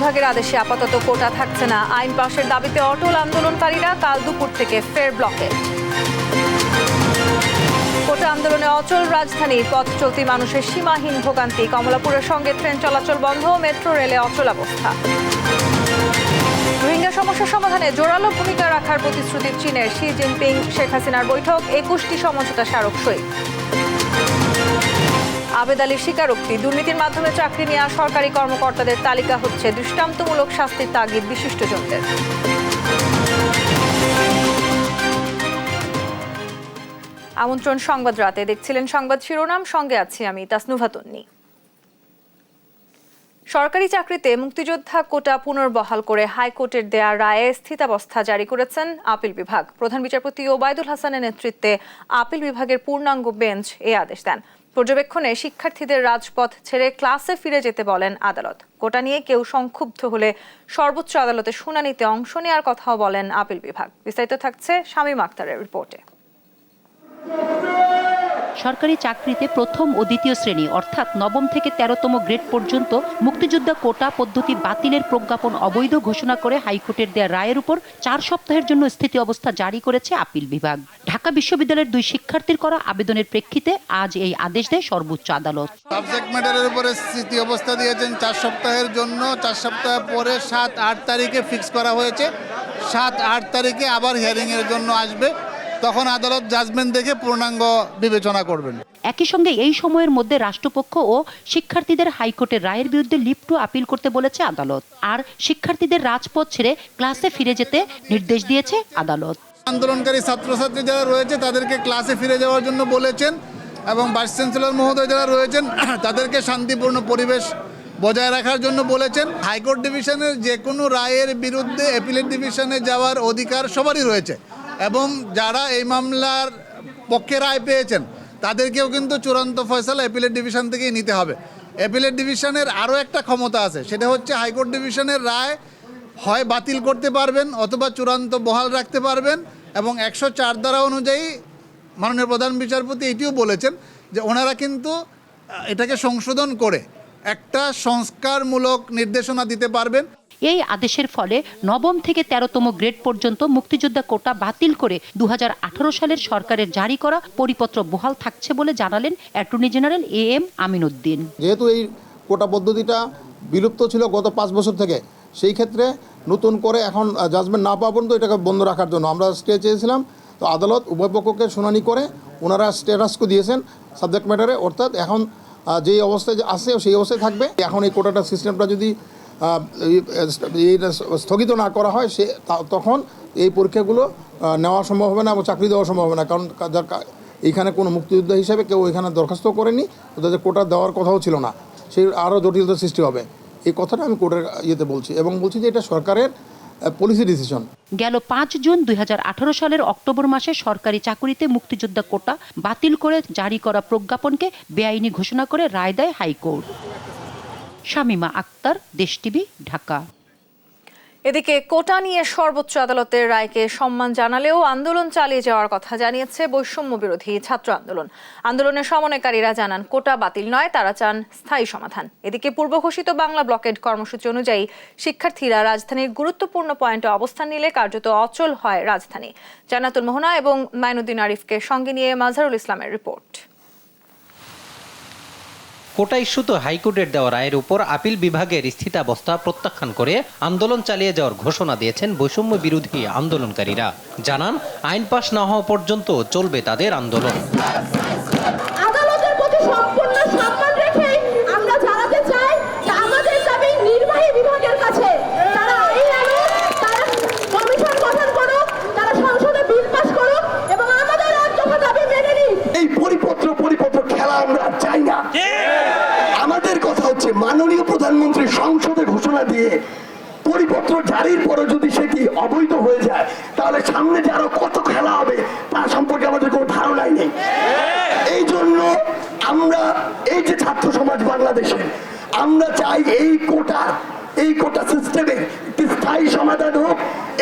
বিভাগের আদেশে আপাতত কোটা থাকছে না। আইন পাশের দাবিতে অটল আন্দোলনকারীরা কাল দুপুর থেকে ফের ব্লকে। কোটা আন্দোলনে অচল রাজধানী, পথ চলতি মানুষের সীমাহীন ভোগান্তি। কমলাপুরের সঙ্গে ট্রেন চলাচল বন্ধ, মেট্রো রেলে অচল অবস্থা। রোহিঙ্গা সমস্যা সমাধানে জোরালো ভূমিকা রাখার প্রতিশ্রুতি চীনের। শি জিনপিং শেখ হাসিনার বৈঠক, 21টি সমঝোতা স্মারক সই। আবেদ আলীর স্বীকারোক্তি, দুর্নীতির মাধ্যমে চাকরি নেওয়া সরকারি কর্মকর্তাদের তালিকা হচ্ছে। দৃষ্টান্তমূলক শাস্তির তাগিদ বিশিষ্টজনদের। আমন্ত্রণ সংবাদ রাতে, দেখছিলেন সংবাদ শিরোনাম, সঙ্গে আছি আমি তাসনুভা তন্নি। সরকারি চাকরিতে মুক্তিযোদ্ধা কোটা পুনর্বহাল করে হাইকোর্টের দেয়া রায়ে স্থিতাবস্থা জারি করেছেন আপিল বিভাগ। প্রধান বিচারপতি ওবায়দুল হাসানের নেতৃত্বে আপিল বিভাগের পূর্ণাঙ্গ বেঞ্চ এ আদেশ দেন। পর্যবেক্ষণে শিক্ষার্থীদের রাজপথ ছেড়ে ক্লাসে ফিরে যেতে বলেন আদালত। কোটা নিয়ে কেউ সংক্ষুব্ধ হলে সর্বোচ্চ আদালতে শুনানিতে অংশ নেওয়ার কথাও বলেন আপিল বিভাগ। বিস্তারিত থাকছে শামীম আক্তারের রিপোর্টে। সরকারি চাকরিতে প্রথম ও দ্বিতীয় শ্রেণী অর্থাৎ নবম থেকে 13তম গ্রেড পর্যন্ত মুক্তিযোদ্ধা কোটা পদ্ধতি বাতিলের প্রজ্ঞাপন অবৈধ ঘোষণা করে হাইকোর্টের দেয়া রায়ের উপর 4 সপ্তাহের জন্য স্থিতি অবস্থা জারি করেছে আপিল বিভাগ। ঢাকা বিশ্ববিদ্যালয়ের 2 শিক্ষার্থীর করা আবেদনের প্রেক্ষিতে আজ এই আদেশ দেয় সর্বোচ্চ আদালত। সাবজেক্ট ম্যাটারের উপরে স্থিতি অবস্থা দিয়েছেন 4 সপ্তাহের জন্য। 4 সপ্তাহ পরে 7-8 তারিখে ফিক্স করা হয়েছে। 7-8 তারিখে আবার হিয়ারিং এর জন্য আসবে, তখন আদালত জাজমেন্ট দেখে পূর্ণাঙ্গ বিবেচনা করবেন। একই সঙ্গে এই সময়ের মধ্যে রাষ্ট্রপক্ষ ও শিক্ষার্থীদের হাইকোর্টের রায়ের বিরুদ্ধে লিভ টু আপিল করতে বলেছে আদালত। আর শিক্ষার্থীদের রাজপথ ছেড়ে ক্লাসে ফিরে যেতে নির্দেশ দিয়েছে আদালত। আন্দোলনকারী ছাত্রছাত্রী যারা রয়েছে তাদেরকে ক্লাসে ফিরে যাওয়ার জন্য বলেছেন এবং ভাইস চ্যান্সেলর মহোদয় যারা রয়েছেন তাদেরকে শান্তিপূর্ণ পরিবেশ বজায় রাখার জন্য বলেছেন। হাইকোর্ট ডিভিশনের যে কোনো রায়ের বিরুদ্ধে অ্যাপিলেট ডিভিশনে যাওয়ার অধিকার সবারই রয়েছে এবং যারা এই মামলার পক্ষে রায় পেয়েছেন তাদেরকেও কিন্তু চূড়ান্ত ফয়সালা অ্যাপিলেট ডিভিশন থেকেই নিতে হবে। অ্যাপিলেট ডিভিশনের আরও একটা ক্ষমতা আছে, সেটা হচ্ছে হাইকোর্ট ডিভিশনের রায় হয় বাতিল করতে পারবেন অথবা চূড়ান্ত বহাল রাখতে পারবেন। এবং 104 ধারা অনুযায়ী মাননীয় প্রধান বিচারপতি এটিও বলেছেন যে ওনারা কিন্তু এটাকে সংশোধন করে একটা সংস্কারমূলক নির্দেশনা দিতে পারবেন। এই আদেশের ফলে নবম থেকে 13তম গ্রেড পর্যন্ত মুক্তিযোদ্ধা কোটা বাতিল করে 2018 সালের সরকারের জারি করা পরিপত্র বহাল থাকছে বলে জানালেন attorney general AM Amin Uddin. যেহেতু এই কোটা পদ্ধতিটা বিলুপ্ত ছিল গত 5 বছর থেকে, সেই ক্ষেত্রে নতুন করে এখন জাজমেন্ট না পাওয়া পর্যন্ত এটাকে বন্ধ রাখার জন্য আমরা স্টে চেয়েছিলাম। তো আদালত উভয় পক্ষকে শুনানি করে ওনারা স্টেটাসকো দিয়েছেন সাবজেক্ট ম্যাটারে, অর্থাৎ এখন যেই অবস্থায় আছে সেই অবস্থায় থাকবে। এখন এই কোটাটা সিস্টেমটা যদি স্থগিত না করা হয় তখন এই পরীক্ষাগুলো নেওয়া সম্ভব হবে না এবং চাকরি দেওয়া সম্ভব হবে না। কারণ এইখানে কোনো মুক্তিযোদ্ধা হিসেবে কেউ এখানে দরখাস্ত করেনি, তাদের কোটা দেওয়ার কথাও ছিল না, সেই আরও জটিলতার সৃষ্টি হবে। এই কথাটা আমি কোর্টের ইয়েতে বলছি এবং বলছি যে এটা সরকারের পলিসি ডিসিশন। গেল 5 জুন 2018 সালের অক্টোবর মাসে সরকারি চাকুরিতে মুক্তিযোদ্ধা কোটা বাতিল করে জারি করা প্রজ্ঞাপনকে বেআইনি ঘোষণা করে রায় দেয় হাইকোর্ট। শামীমা আক্তার, দেশ টিভি, ঢাকা। এদিকে কোটা নিয়ে সর্বোচ্চ আদালতের রায়কে সম্মান জানালেও আন্দোলন চালিয়ে যাওয়ার কথা জানিয়েছে বৈষম্য বিরোধী ছাত্র আন্দোলন। আন্দোলনের সমন্বয়কারীরা জানান কোটা বাতিল নয়, তারা চান স্থায়ী সমাধান। এদিকে পূর্ব ঘোষিত বাংলা ব্লকেড কর্মসূচি অনুযায়ী শিক্ষার্থীরা রাজধানীর গুরুত্বপূর্ণ পয়েন্টে অবস্থান নিলে কার্যত অচল হয় রাজধানী। জান্নাতুল মোহনা এবং মাইনুদ্দিন আরিফকে সঙ্গে নিয়ে মাজহারুল ইসলামের রিপোর্ট। কোটা ইস্যুতে হাইকোর্টের দেওয়া রায়ের উপর আপিল বিভাগের স্থিতাবস্থা প্রত্যাখ্যান করে আন্দোলন চালিয়ে যাওয়ার ঘোষণা দিয়েছেন বৈষম্য বিরোধী আন্দোলনকারীরা। জানান আইন পাশ না হওয়া পর্যন্ত চলবে তাদের আন্দোলন। আদালতের প্রতি সম্পূর্ণ সম্মান রেখে আমরা জানাতে চাই যে আমাদের দাবি নির্বাহী বিভাগের কাছে, তারা আইন আনুক, তারা কমিশন গঠন করুক, তারা সংসদে বিল পাস করুক এবং আমাদের রাজ্যকে দাবি মেনে নিক। এই পরিপত্র খেলা আমরা চাই না। আমাদের কথা হচ্ছে মাননীয় প্রধানমন্ত্রী সংসদে ঘোষণা দিয়ে পরিপত্র জারির পরে যদি সেটি অবৈধ হয়ে যায় তাহলে সামনে যে আরো কত খেলা হবে তার সম্পর্কে আমাদের কোনো ধারণাই নেই। এই জন্য আমরা এই যে ছাত্র সমাজ বাংলাদেশে আমরা চাই এই কোটা সিস্টেমে একটি স্থায়ী সমাধান হোক,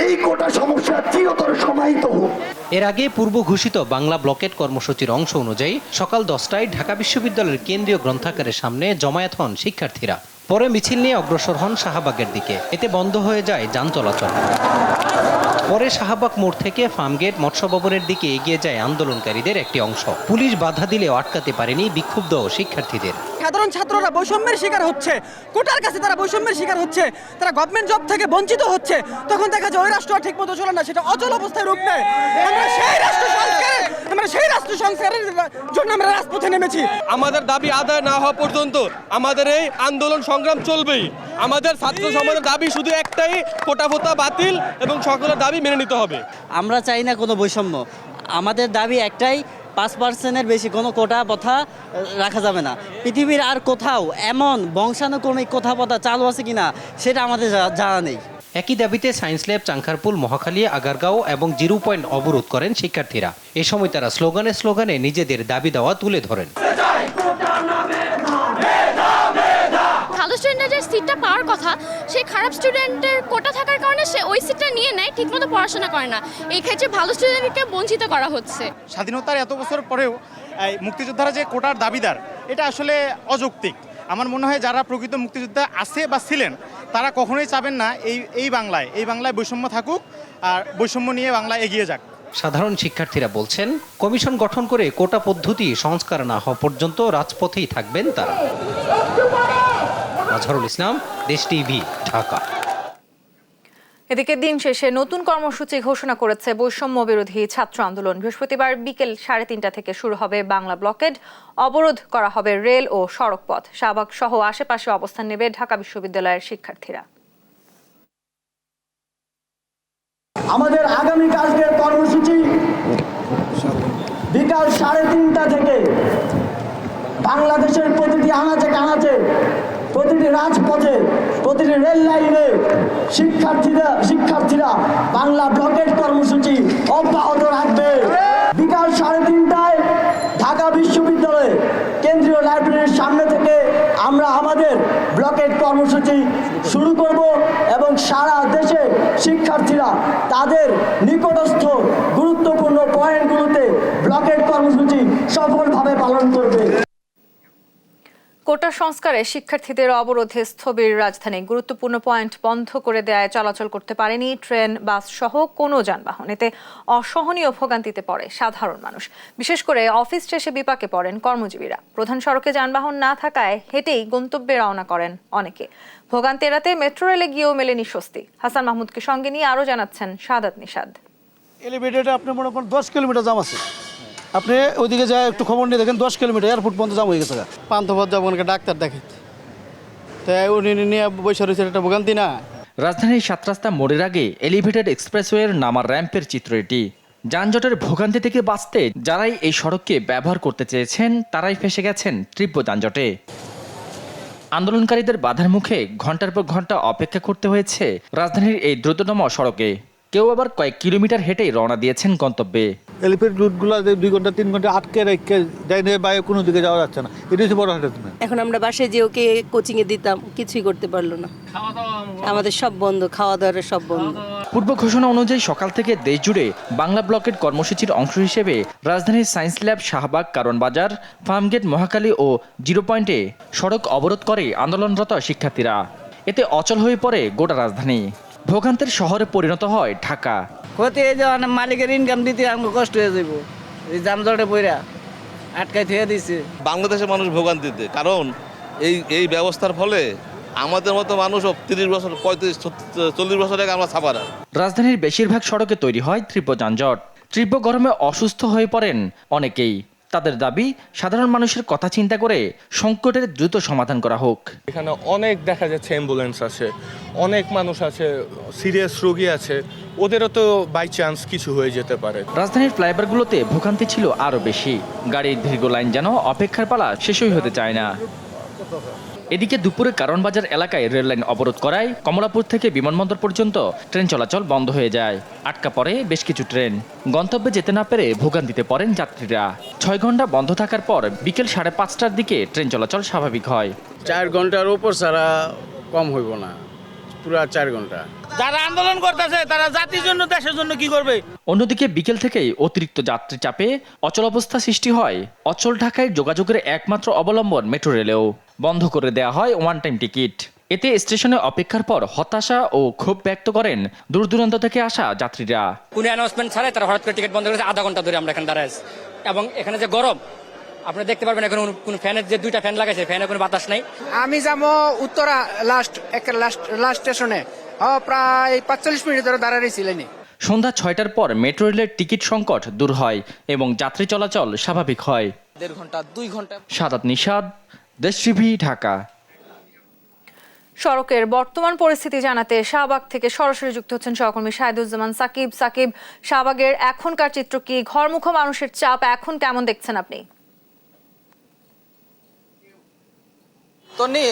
এই কোটা সমস্যা চিরতর সমাহিত হোক। এর আগে পূর্ব ঘোষিত বাংলা ব্লকেট কর্মসূচির অংশ অনুযায়ী সকাল 10টায় ঢাকা বিশ্ববিদ্যালয়ের কেন্দ্রীয় গ্রন্থাগারের সামনে জমায়েত হন শিক্ষার্থীরা। পরে মিছিল নিয়ে অগ্রসর হন শাহবাগের দিকে। এতে বন্ধ হয়ে যায় যান চলাচল। পরে শাহবাগ মোড় থেকে ফার্মগেট মৎস্য ভবনের দিকে এগিয়ে যায় আন্দোলনকারীদের একটি অংশ। পুলিশ বাধা দিলেও আটকাতে পারেনি বিক্ষুব্ধ শিক্ষার্থীদের। সাধারণ ছাত্ররা বৈষম্যের শিকার হচ্ছে, কোটার কাছে তারা বৈষম্যের শিকার হচ্ছে, তারা গভর্নমেন্ট জব থেকে বঞ্চিত হচ্ছে। তখন দেখা যায় ওই রাষ্ট্র ঠিক মতো চলে না, সেটা অচল অবস্থায় রূপ নেয়। আমরা সেই রাষ্ট্র সংস্কারের জন্য আমরা রাজপথে নেমেছি। আমাদের দাবি আদায় না হওয়া পর্যন্ত আমাদের এই আন্দোলন সংগ্রাম চলবেই। আমাদের ছাত্র সমাজের দাবি শুধু একটাই, কোটা ফোটা বাতিল এবং সকলের দাবি মেনে নিতে হবে। আমরা চাই না কোনো বৈষম্য, আমাদের দাবি একটাই, 5%-এর বেশি কোনো কোটা প্রথা রাখা যাবে না। পৃথিবীর আর কোথাও এমন বংশানুক্রমিক কোটা প্রথা চালু আছে কিনা সেটা আমাদের জানা নেই। একই দাবিতে সায়েন্স ল্যাব, চাংখারপুল, মহাখালী, আগারগাঁও এবং 0 পয়েন্ট অবরোধ করেন শিক্ষার্থীরা। এ সময় তারা স্লোগানে নিজেদের দাবি দেওয়া তুলে ধরেন। ভালো স্টুডেন্টের সিটটা পাওয়ার কথা, সেই খারাপ স্টুডেন্টের কোটা থাকার কারণে সে ওই সিটটা নিয়ে নেয়, ঠিকমতো পড়াশোনা করে না। এই ক্ষেত্রে ভালো স্টুডেন্টকে বঞ্চিত করা হচ্ছে। স্বাধীনতার এত বছর পরেও মুক্তিযোদ্ধারা যে কোটার দাবিদার, এটা আসলে অযৌক্তিক। আমার মনে হয় যারা প্রকৃত মুক্তিযোদ্ধা আছে বা ছিলেন তারা কখনোই চাবেন না এই বাংলায় বৈষম্য থাকুক, আর বৈষম্য নিয়ে বাংলা এগিয়ে যাক। সাধারণ শিক্ষার্থীরা বলছেন, কমিশন গঠন করে কোটা পদ্ধতি সংস্কার না হওয়া পর্যন্ত রাজপথেই থাকবেন তারা। মাজহারুল ইসলাম, দেশ টিভি, ঢাকা। এদিকে দিন শেষে নতুন কর্মসূচি ঘোষণা করেছে বৈষম্য বিরোধী ছাত্র আন্দোলন। বৃহস্পতিবার বিকেল 3:30 থেকে শুরু হবে বাংলা ব্লকেড। অবরোধ করা হবে রেল ও সড়ক পথ। শাহবাগ সহ আশেপাশে অবস্থান নেবে ঢাকা বিশ্ববিদ্যালয়ের শিক্ষার্থীরা। আমাদের আগামী কালকের কর্মসূচি বিকাল 3:30 থেকে বাংলাদেশের প্রতিটি আনাচে কানাচে, প্রতিটি রাজপথে, প্রতিটি রেল লাইনে শিক্ষার্থীরা বাংলা ব্লকের কর্মসূচি অব্যাহত রাখবে। বিকাল 3:30টায় ঢাকা বিশ্ববিদ্যালয়ে কেন্দ্রীয় লাইব্রেরির সামনে থেকে আমরা আমাদের ব্লকের কর্মসূচি শুরু করব এবং সারা দেশে শিক্ষার্থীরা তাদের নিকটস্থ গুরুত্বপূর্ণ পয়েন্টগুলোতে ব্লকের কর্মসূচি সফলভাবে পালন করবে। কোটা সংস্কারে শিক্ষার্থীদের অবরোধে স্থবির রাজধানী। গুরুত্বপূর্ণ পয়েন্ট বন্ধ করে দেয় চলাচল করতে পারেনি ট্রেন, বাস সহ কোনো যানবাহন। এতে অসহনীয় ভোগান্তিতে পড়ে সাধারণ মানুষ। বিশেষ করে অফিস শেষে বিপাকে পড়েন কর্মজীবীরা। প্রধান সড়কে যানবাহন না থাকায় হেঁটেই গন্তব্যে রওনা করেন অনেকে। ভোগান্তি এড়াতে মেট্রো রেলে গিয়েও মেলেনি স্বস্তি। হাসান মাহমুদকে সঙ্গে নিয়ে আরও জানাচ্ছেন সাদাত নিশাদ। এলিভেটেডে আপনি মনে করেন 10 কিলোমিটার জাম আছে। আপনি ওইদিকে যায় একটু খবর নিয়ে দেখেন 10 কিলোমিটার এয়ারপোর্ট পর্যন্ত জাম হয়ে গেছে। পান্থপথ যাবো ডাক্তার দেখে, তাই উনি নিয়ে বৈশা রয়েছে, একটা ভোগান্তি না। রাজধানীর 7 রাস্তা মোড়ের আগে এলিভেটেড এক্সপ্রেসওয়ের নামার র্যাম্পের চিত্র এটি। যানজটের ভোগান্তি থেকে বাঁচতে যারাই এই সড়ককে ব্যবহার করতে চেয়েছেন তারাই ফেঁসে গেছেন তীব্র যানজটে। আন্দোলনকারীদের বাধার মুখে ঘন্টার পর ঘন্টা অপেক্ষা করতে হয়েছে রাজধানীর এই দ্রুততম সড়কে। কেউ আবার কয়েক কিলোমিটার হেঁটেই রওনা দিয়েছেন গন্তব্যে। এলিভেটেড রুটগুলো 2 ঘন্টা 3 ঘন্টা আটকে রেখে যাই নিয়ে বাইরে কোনো দিকে যাওয়া যাচ্ছে না। এটা হচ্ছে বড় হ্যারাসমেন্ট। এখন আমরা বাসায় যে ওকে কোচিংয়ে দিতাম, কিছুই করতে পারলো না। আমাদের সব বন্ধ, খাওয়া দাওয়ার সব বন্ধ। পূর্ব ঘোষণা অনুযায়ী সকাল থেকে দেশ জুড়ে বাংলা ব্লকের কর্মসূচির অংশ হিসেবে রাজধানীর সায়েন্স ল্যাব, শাহবাগ, কারণ বাজার, ফার্মগেট, মহাখালী ও 0 পয়েন্টে সড়ক অবরোধ করে আন্দোলনরত শিক্ষার্থীরা। এতে অচল হয়ে পড়ে গোটা রাজধানী। ভোগান্তের শহরে পরিণত হয় ঢাকা। ক্ষতি এই যে মালিকের ইনকাম দিতে আমাকে কষ্ট হয়ে যাব, এই যানজটে পইরা আটকাই থেকে দিছে। বাংলাদেশের মানুষ ভোগান্তিতে, কারণ এই ব্যবস্থার ফলে আমাদের মতো মানুষ 30 বছর, 35-40 বছর আগে আমরা ছাপারা। রাজধানীর বেশিরভাগ সড়কে তৈরি হয় তীব্র যানজট। তীব্র গরমে অসুস্থ হয়ে পড়েন অনেকেই। তাদের দাবি, সাধারণ মানুষের কথা চিন্তা করে সংকটের দ্রুত সমাধান করা হোক। এখানে অনেক দেখা যাচ্ছে অ্যাম্বুলেন্স আছে, অনেক মানুষ আছে, সিরিয়াস রোগী আছে, ওদেরও তো বাই চান্স কিছু হয়ে যেতে পারে। রাজধানীর ফ্লাইওভারগুলোতে ভোগান্তি ছিল আরও বেশি। গাড়ির দীর্ঘ লাইন যেন অপেক্ষার পালা শেষই হতে চায় না। এদিকে দুপুরে কারণ বাজার এলাকায় রেল লাইন অবরোধ করায় কমলাপুর থেকে বিমানবন্দর পর্যন্ত ট্রেন চলাচল বন্ধ হয়ে যায়। আটকা পড়ে বেশ কিছু ট্রেন। গন্তব্যে যেতে না পেরে ভোগান্তিতে পড়েন যাত্রীরা। 6 ঘন্টা বন্ধ থাকার পর বিকেল 5:30টার দিকে ট্রেন চলাচল স্বাভাবিক হয়। 4 ঘন্টার উপর ছাড়া কম হইব না, পুরো 4 ঘন্টা। যারা আন্দোলন করতেছে তারা জাতির জন্য দেশের জন্য কি করবে? অন্যদিকে বিকেল থেকেই অতিরিক্ত যাত্রী চাপে অচলাবস্থা সৃষ্টি হয়। অচল ঢাকায় যোগাযোগের একমাত্র অবলম্বন মেট্রো রেলেও বন্ধ করে দেওয়া হয় ওয়ান টাইম টিকিট। এতে স্টেশনে অপেক্ষার পর হতাশা ও ক্ষোভ ব্যক্ত করেন দূর দূরান্ত থেকে আসা যাত্রীরা। কোনো অ্যানাউন্সমেন্ট ছাড়াই তারা হঠাৎ করে টিকিট বন্ধ করেছে, আধা ঘন্টা ধরে আমরা এখানে দাঁড়াই আছি। এবং এখানে যে গরম আপনি দেখতে পারবেন, এখন কোনো ফ্যানের যে 2টা ফ্যান লাগাইছে, ফ্যানে কোনো বাতাস নাই। আমি যাবো উত্তরা লাস্ট স্টেশনে, প্রায় 45 মিনিট ধরে দাঁড়াইছিলেন। সন্ধ্যা 6টার পর মেট্রো রেলের টিকিট সংকট দূর হয় এবং যাত্রী চলাচল স্বাভাবিক হয়। 1.5 ঘন্টা 2 ঘন্টা। সাদাত নিশাদ, দেশ টিভি, ঢাকা। সড়কের বর্তমান পরিস্থিতি জানাতে শাহবাগ থেকে সরাসরি যুক্ত হচ্ছেন সহকর্মী শাহিদুজ্জামান সাকিব। সাকিব, শাহবাগের এখনকার চিত্র কি? ঘরমুখো মানুষের চাপ এখন কেমন দেখছেন আপনি? তন্নি,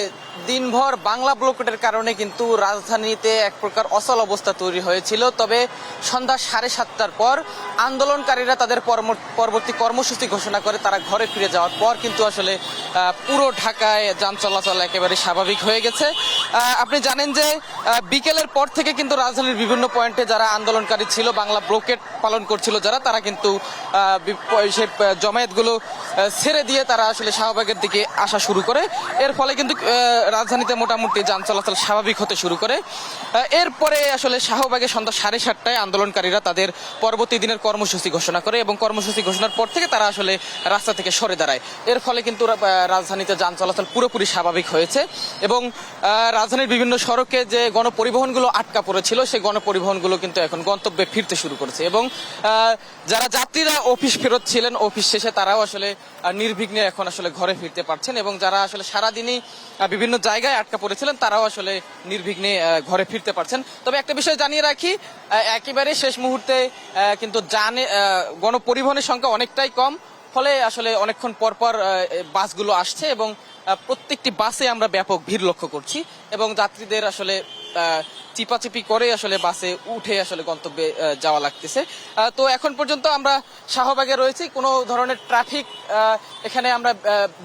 দিনভর বাংলা ব্লকেটের কারণে কিন্তু রাজধানীতে এক প্রকার অচল অবস্থা তৈরি হয়েছিল। তবে সন্ধ্যা 7:30টার পর আন্দোলনকারীরা তাদের পরবর্তী কর্মসূচি ঘোষণা করে তারা ঘরে ফিরে যাওয়ার পর কিন্তু আসলে পুরো ঢাকায় যান চলাচল একেবারে স্বাভাবিক হয়ে গেছে। আপনি জানেন যে বিকেলের পর থেকে কিন্তু রাজধানীর বিভিন্ন পয়েন্টে যারা আন্দোলনকারী ছিল, বাংলা ব্লকেট পালন করছিল যারা, তারা কিন্তু সেই জমায়েতগুলো ছেড়ে দিয়ে তারা আসলে শাহবাগের দিকে আসা শুরু করে। এর ফলে কিন্তু রাজধানীতে মোটামুটি যান চলাচল স্বাভাবিক হতে শুরু করে। এরপরে আসলে শাহবাগে সন্ধ্যা 7:30টায় আন্দোলনকারীরা তাদের পরবর্তী দিনের কর্মসূচি ঘোষণা করে এবং কর্মসূচি ঘোষণার পর থেকে তারা আসলে রাস্তা থেকে সরে দাঁড়ায়। এর ফলে কিন্তু রাজধানীতে যান চলাচল পুরোপুরি স্বাভাবিক হয়েছে এবং রাজধানীর বিভিন্ন সড়কে যে গণপরিবহনগুলো আটকা পড়েছিল সেই গণপরিবহনগুলো কিন্তু এখন গন্তব্যে ফিরতে শুরু করেছে এবং যারা যাত্রীরা অফিস ফেরত ছিলেন, অফিস শেষে তারাও আসলে নির্বিঘ্নে এখন আসলে ঘরে ফিরতে পারছেন এবং যারা আসলে সারাদিনই বিভিন্ন জায়গায় আটকা পড়েছিলেন তারাও আসলে নির্বিঘ্নে ঘরে ফিরতে পারছেন। তবে একটা বিষয় জানিয়ে রাখি, একেবারে শেষ মুহূর্তে কিন্তু গণপরিবহনের সংখ্যা অনেকটাই কম, ফলে আসলে অনেকক্ষণ পর পর বাসগুলো আসছে এবং প্রত্যেকটি বাসে আমরা ব্যাপক ভিড় লক্ষ্য করছি এবং যাত্রীদের আসলে চিপাচিপি করে আসলে বাসে উঠে আসলে গন্তব্যে যাওয়া লাগতেছে। তো এখন পর্যন্ত আমরা শাহবাগে রয়েছি, কোনো ধরনের ট্রাফিক এখানে আমরা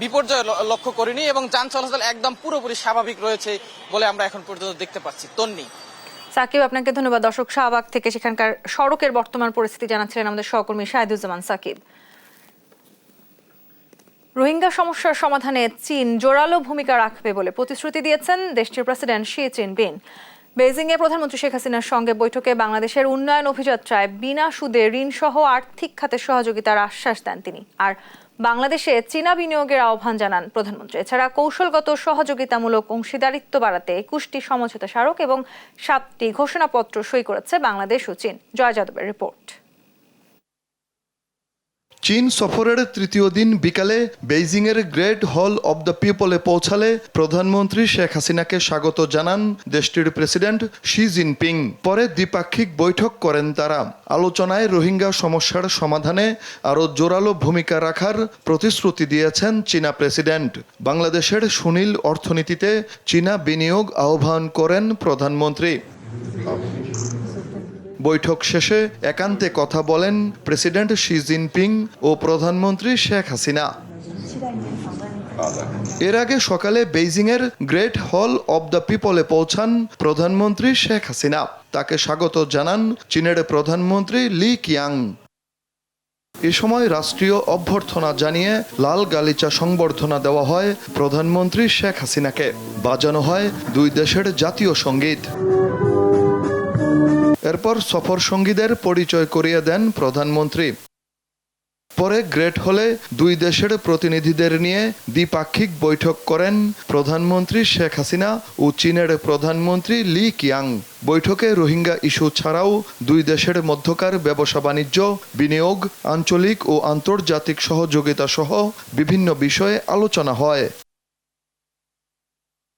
বিপর্যয় লক্ষ্য করিনি এবং যান চলাচল একদম পুরোপুরি স্বাভাবিক রয়েছে বলে আমরা এখন পর্যন্ত দেখতে পাচ্ছি। তন্নি। সাকিব, আপনাকে ধন্যবাদ। দর্শক, শাহবাগ থেকে সেখানকার সড়কের বর্তমান পরিস্থিতি জানাচ্ছিলেন আমাদের সহকর্মী শাহিদুজ্জামান সাকিব। রোহিঙ্গা সমস্যার সমাধানে চীন জোরালো ভূমিকা রাখবে বলে প্রতিশ্রুতি দিয়েছেন দেশটির প্রেসিডেন্ট শি জিনপিং। বেইজিংয়ে প্রধানমন্ত্রী শেখ হাসিনার সঙ্গে বৈঠকে বাংলাদেশের উন্নয়ন অভিযাত্রায় বিনা সুদে ঋণসহ আর্থিক খাতে সহযোগিতার আশ্বাস দেন তিনি। আর বাংলাদেশে চীনা বিনিয়োগের আহ্বান জানান প্রধানমন্ত্রী। এছাড়া কৌশলগত সহযোগিতামূলক অংশীদারিত্ব বাড়াতে 21টি সমঝোতা স্মারক এবং 7টি ঘোষণাপত্র সই করেছে বাংলাদেশ ও চীন। জয় যাদবের রিপোর্ট। চীন সফরের তৃতীয় দিন বিকালে বেইজিংয়ের গ্রেট হল অব দ্য পিপলে পৌঁছালে প্রধানমন্ত্রী শেখ হাসিনাকে স্বাগত জানান দেশটির প্রেসিডেন্ট শি জিনপিং। পরে দ্বিপাক্ষিক বৈঠক করেন তারা। আলোচনায় রোহিঙ্গা সমস্যার সমাধানে আরও জোরালো ভূমিকা রাখার প্রতিশ্রুতি দিয়েছেন চীনা প্রেসিডেন্ট। বাংলাদেশের সুনীল অর্থনীতিতে চীনা বিনিয়োগ আহ্বান করেন প্রধানমন্ত্রী। বৈঠক শেষে একান্তে কথা বলেন প্রেসিডেন্ট শি জিনপিং ও প্রধানমন্ত্রী শেখ হাসিনা। এর আগে সকালে বেইজিংয়ের গ্রেট হল অব দ্য পিপলে পৌঁছান প্রধানমন্ত্রী শেখ হাসিনা। তাকে স্বাগত জানান চীনের প্রধানমন্ত্রী লি কিয়াং। এ সময় রাষ্ট্রীয় অভ্যর্থনা জানিয়ে লাল গালিচা সংবর্ধনা দেওয়া হয় প্রধানমন্ত্রী শেখ হাসিনাকে। বাজানো হয় দুই দেশের জাতীয় সঙ্গীত। এরপর সফর সঙ্গীদের পরিচয় করিয়ে দেন প্রধানমন্ত্রী। পরে গ্রেট হলে দুই দেশের প্রতিনিধিদের নিয়ে দ্বিপাক্ষিক বৈঠক করেন প্রধানমন্ত্রী শেখ হাসিনা ও চীনের প্রধানমন্ত্রী লি কিয়াং। বৈঠকে রোহিঙ্গা ইস্যু ছাড়াও দুই দেশের মধ্যকার ব্যবসা বাণিজ্য, বিনিয়োগ, আঞ্চলিক ও আন্তর্জাতিক সহযোগিতা সহ বিভিন্ন বিষয়ে আলোচনা হয়।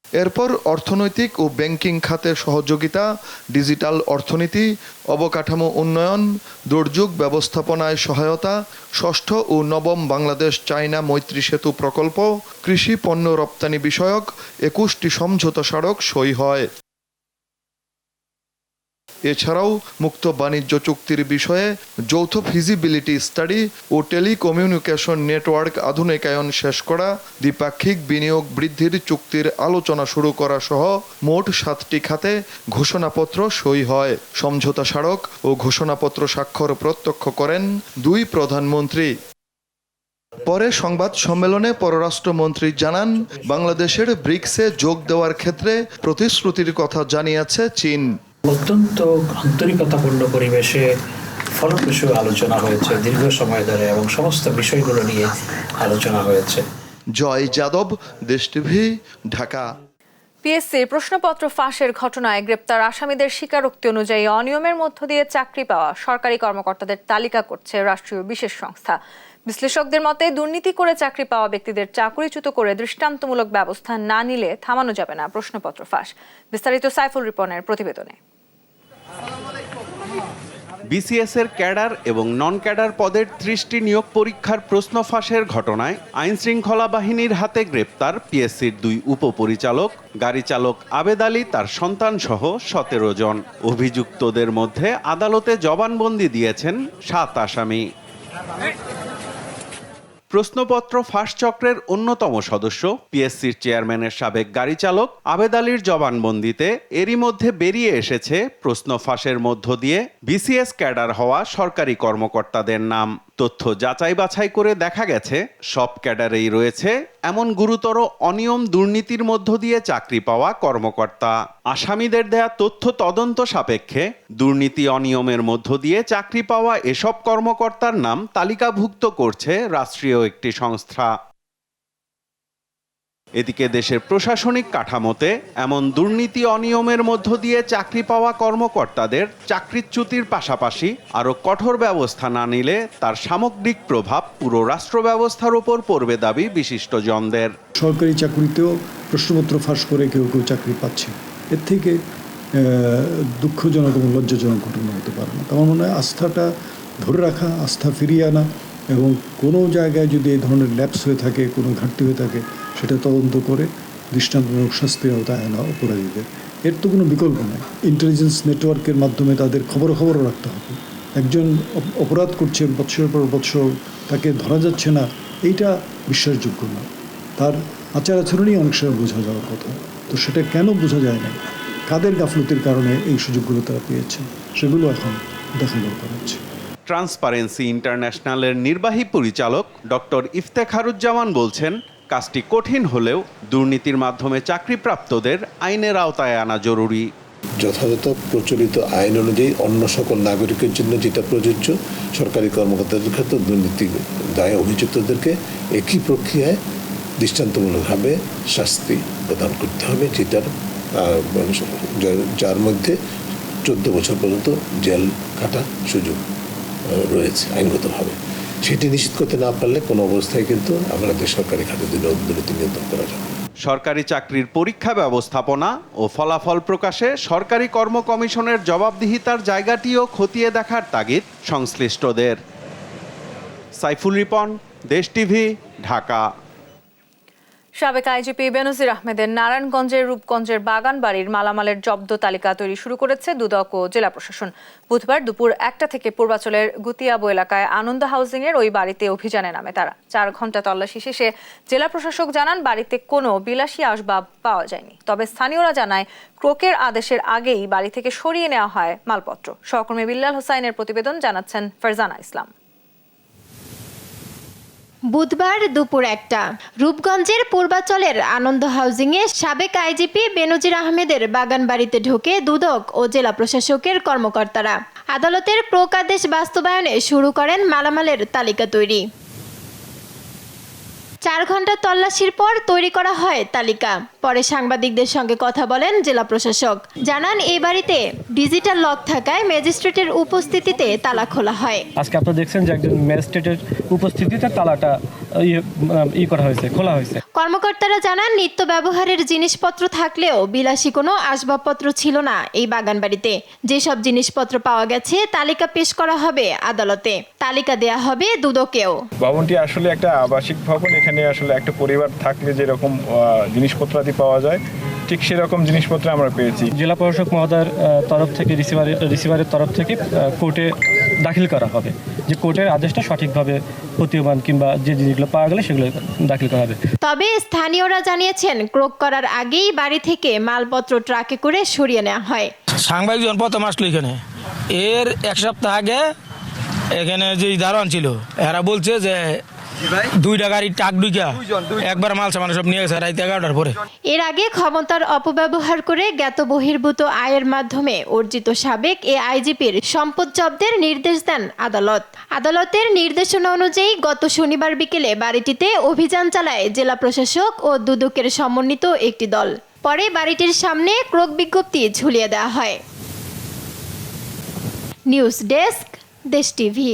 এরপর অর্থনৈতিক ও ব্যাংকিং খাতে সহযোগিতা, ডিজিটাল অর্থনীতি, অবকাঠামো উন্নয়ন, দুর্যোগ ব্যবস্থাপনায় সহায়তা, ষষ্ঠ ও নবম বাংলাদেশ চায়না মৈত্রী সেতু প্রকল্প, কৃষি পণ্য রপ্তানি বিষয়ক 21টি সমঝোতা স্মারক সই হয়। এছাড়াও মুক্ত বাণিজ্য চুক্তির বিষয়ে যৌথ ফিজিবিলিটি স্টাডি ও টেলিকমিউনিকেশন নেটওয়ার্ক আধুনিকায়ন শেষ করা, দ্বিপাক্ষিক বিনিয়োগ বৃদ্ধির চুক্তির আলোচনা শুরু করা সহ মোট 7টি খাতে ঘোষণাপত্র সই হয়। সমঝোতা স্মারক ও ঘোষণাপত্র স্বাক্ষর প্রত্যক্ষ করেন দুই প্রধানমন্ত্রী। পরে সংবাদ সম্মেলনে পররাষ্ট্রমন্ত্রী জানান, বাংলাদেশের ব্রিক্সে যোগ দেওয়ার ক্ষেত্রে প্রতিশ্রুতির কথা জানিয়েছে চীন। অত্যন্ত আন্তরিকতাপূর্ণ পরিবেশে ফলপ্রসূ আলোচনা হয়েছে দীর্ঘ সময় ধরে এবং সমস্ত বিষয়গুলো নিয়ে আলোচনা হয়েছে। জয় যাদব, দেশ টিভি, ঢাকা। পিএসসির প্রশ্নপত্র ফাঁসের ঘটনায় গ্রেপ্তার আসামিদের স্বীকারোক্তি অনুযায়ী অনিয়মের মধ্য দিয়ে চাকরি পাওয়া সরকারি কর্মকর্তাদের তালিকা করছে রাষ্ট্রীয় বিশেষ সংস্থা। বিশ্লেষকদের মতে, দুর্নীতি করে চাকরি পাওয়া ব্যক্তিদের চাকরিচ্যুত করে দৃষ্টান্তমূলক ব্যবস্থা না নিলে থামানো যাবে না প্রশ্নপত্র ফাঁস। বিস্তারিত সাইফুল রিপনের প্রতিবেদনে। বিসিএস এর ক্যাডার এবং নন ক্যাডার পদের 30টি নিয়োগ পরীক্ষার প্রশ্ন ফাঁসের ঘটনায় আইন শৃঙ্খলা বাহিনীর হাতে গ্রেপ্তার পিএসসির 2 উপপরিচালক, গাড়ি চালক আবেদ আলী, তার সন্তান সহ 17 জন। অভিযুক্তদের মধ্যে আদালতে জবানবন্দি দিয়েছেন 7 আসামি। প্রশ্নপত্র ফাঁস চক্রের অন্যতম সদস্য পিএসসির চেয়ারম্যানের সাবেক গাড়ি চালক আবেদ আলীর জবানবন্দিতে এরই মধ্যে বেরিয়ে এসেছে প্রশ্ন ফাঁসের মধ্য দিয়ে বিসিএস ক্যাডার হওয়া সরকারি কর্মকর্তাদের নাম। তথ্য যাচাই বাছাই করে দেখা গেছে সব ক্যাডারেই রয়েছে এমন গুরুতর অনিয়ম দুর্নীতির মধ্য দিয়ে চাকরি পাওয়া কর্মকর্তা। আসামিদের দেয়া তথ্য তদন্ত সাপেক্ষে দুর্নীতি অনিয়মের মধ্য দিয়ে চাকরি পাওয়া এসব কর্মকর্তার নাম তালিকাভুক্ত করছে রাষ্ট্রীয় একটি সংস্থা। এদিকে দেশের প্রশাসনিক কাঠামোতে এমন দুর্নীতি অনিয়মের মধ্য দিয়ে চাকরি পাওয়া কর্মকর্তাদের চাকরিচ্যুতির পাশাপাশি আরও কঠোর ব্যবস্থা না নিলে তার সামগ্রিক প্রভাব পুরো রাষ্ট্র ব্যবস্থার উপর পড়বে দাবি বিশিষ্টজনদের। সরকারি চাকরিতেও প্রশ্নপত্র ফাঁস করে কেউ কেউ চাকরি পাচ্ছে, এর থেকে দুঃখজনক এবং লজ্জাজনক ঘটনা হতে পারে না। আমার মনে হয় আস্থাটা ধরে রাখা, আস্থা ফিরিয়ে আনা এবং কোনো জায়গায় যদি এই ধরনের ল্যাপস হয়ে থাকে, কোনো ঘাটতি হয়ে থাকে, সেটা তদন্ত করে দৃষ্টান্তমূলক শাস্তির আওতায় আনা অপরাধীদের। এর তো কোনো বিকল্প নেই। ইন্টেলিজেন্স নেটওয়ার্কের মাধ্যমে তাদের খবরও রাখতে হবে। একজন অপরাধ করছে বৎসরের পর বৎসর, তাকে ধরা যাচ্ছে না, এইটা বিশ্বাসযোগ্য না। তার আচার আচরণই অনেক সময় বোঝা যাওয়ার কথা, তো সেটা কেন বোঝা যায় না, কাদের গাফলতির কারণে এই সুযোগগুলো তারা পেয়েছে, সেগুলো এখন দেখা দরকার হচ্ছে। ট্রান্সপারেন্সি ইন্টারন্যাশনালের নির্বাহী পরিচালক ডক্টর ইফতেখারুজ্জামান বলছেন, কাজটি কঠিন হলেও দুর্নীতির মাধ্যমে চাকরিপ্রাপ্তদের আইনের আওতায় আনা জরুরি। যথাযথ প্রচলিত আইন অনুযায়ী অন্য সকল নাগরিকের জন্য যেটা প্রযোজ্য, সরকারি কর্মকর্তাদের ক্ষেত্রে দুর্নীতি দায়ে অভিযুক্তদেরকে একই প্রক্রিয়ায় দৃষ্টান্তমূলকভাবে শাস্তি প্রদান করতে হবে, যার মধ্যে 14 বছর পর্যন্ত জেল কাটার সুযোগ রয়েছে আইনগতভাবে। সেটি নিশ্চিত করতে না পারলে কোনো অবস্থায় কিন্তু আমাদের সরকারি খাতে দুর্নীতি নিয়ন্ত্রণ করা যাবে। সরকারি চাকরির পরীক্ষা ব্যবস্থাপনা ও ফলাফল প্রকাশে সরকারি কর্ম কমিশনের জবাবদিহিতার জায়গাটিও খতিয়ে দেখার তাগিদ সংশ্লিষ্টদের। সাইফুল রিপন, দেশ টিভি, ঢাকা। সাবেক আইজিপি বেনজির আহমেদের নারায়ণগঞ্জের রূপগঞ্জের বাগান বাড়ির মালামালের জব্দ তালিকা তৈরি শুরু করেছে দুদক ও জেলা প্রশাসন। বুধবার দুপুর 1টা থেকে পূর্বাচলের গুতিয়াবো এলাকায় আনন্দ হাউজিং এর ওই বাড়িতে অভিযানে নামে তারা। 4 ঘন্টা তল্লাশি শেষে জেলা প্রশাসক জানান, বাড়িতে কোনো বিলাসী আসবাব পাওয়া যায়নি। তবে স্থানীয়রা জানায়, ক্রোকের আদেশের আগেই বাড়ি থেকে সরিয়ে নেওয়া হয় মালপত্র। সহকর্মী বিল্লাল হোসাইনের প্রতিবেদন, জানাচ্ছেন ফারজানা ইসলাম। বুধবার দুপুর 1টা রূপগঞ্জের পূর্বাচলের আনন্দ হাউজিংয়ে সাবেক আইজিপি বেনজির আহমেদের বাগান বাড়িতে ঢুকে দুদক ও জেলা প্রশাসকের কর্মকর্তারা আদালতের প্রকাদেশ বাস্তবায়নে শুরু করেন মালামালের তালিকা তৈরি। 4 ঘন্টা তল্লাশির পর তৈরি করা হয় তালিকা। পরে সাংবাদিকদের সঙ্গে কথা বলেন জেলা প্রশাসক। জানান, এই বাড়িতে ডিজিটাল লক থাকায় ম্যাজিস্ট্রেটের উপস্থিতিতে তালা খোলা হয়। আজকে আপনারা দেখছেন যে একজন ম্যাজিস্ট্রেটের উপস্থিতিতে তালাটা খোলা হয়েছে। কর্মকর্তারা জানান, নিত্য ব্যবহারের জিনিসপত্র থাকলেও বিলাসী কোনো আসবাবপত্র ছিল না এই বাগান বাড়িতে। যেসব জিনিসপত্র পাওয়া গেছে তালিকা পেশ করা হবে আদালতে। তালিকা দেয়া হবে দুদকেও। ভবনটি আসলে একটা আবাসিক ভবন। এখানে আসলে একটা পরিবার থাকলে যেরকম জিনিসপত্রাদি পাওয়া যায় ঠিক সেরকম জিনিসপত্র আমরা পেয়েছি। জেলা প্রশাসক মহোদয়ের তরফ থেকে রিসিভারের তরফ থেকে কোর্টে দাখিল করা হবে, যে কোর্টের আদেশটা সঠিকভাবে প্রতীয়মান কিংবা যে জিনিসগুলো পাওয়া গেলে সেগুলো দাখিল করা হবে। তবে স্থানীয়রা জানিয়েছেন ক্রোক করার আগেই বাড়ি থেকে মালপত্র ট্রাকে করে সরিয়ে নেওয়া হয়। সাংবাদিকজন প্রথম আসলো এখানে, এর 1 সপ্তাহ আগে এখানে যে দারোয়ান ছিল এরা বলছে যে 2টা গাড়ি ট্রাক ঢুকা একবার মাল সামান সব নিয়ে গেছে রাত 11টার পরে। এর আগে ক্ষমতার অপব্যবহার করে জ্ঞাত বহির্ভূত আয়ের মাধ্যমে অর্জিত সাবেক আইজিপির সম্পদ জব্দের নির্দেশ দেন আদালত। আদালতের নির্দেশনা অনুযায়ী গত শনিবার বিকেলে বাড়িটিতে অভিযান চালায় জেলা প্রশাসক ও দুদকের সমন্বিত একটি দল। পরে বাড়িটির সামনে ক্রোক বিজ্ঞপ্তি ঝুলিয়ে দেওয়া হয়। নিউজ ডেস্ক, দেশ টিভি।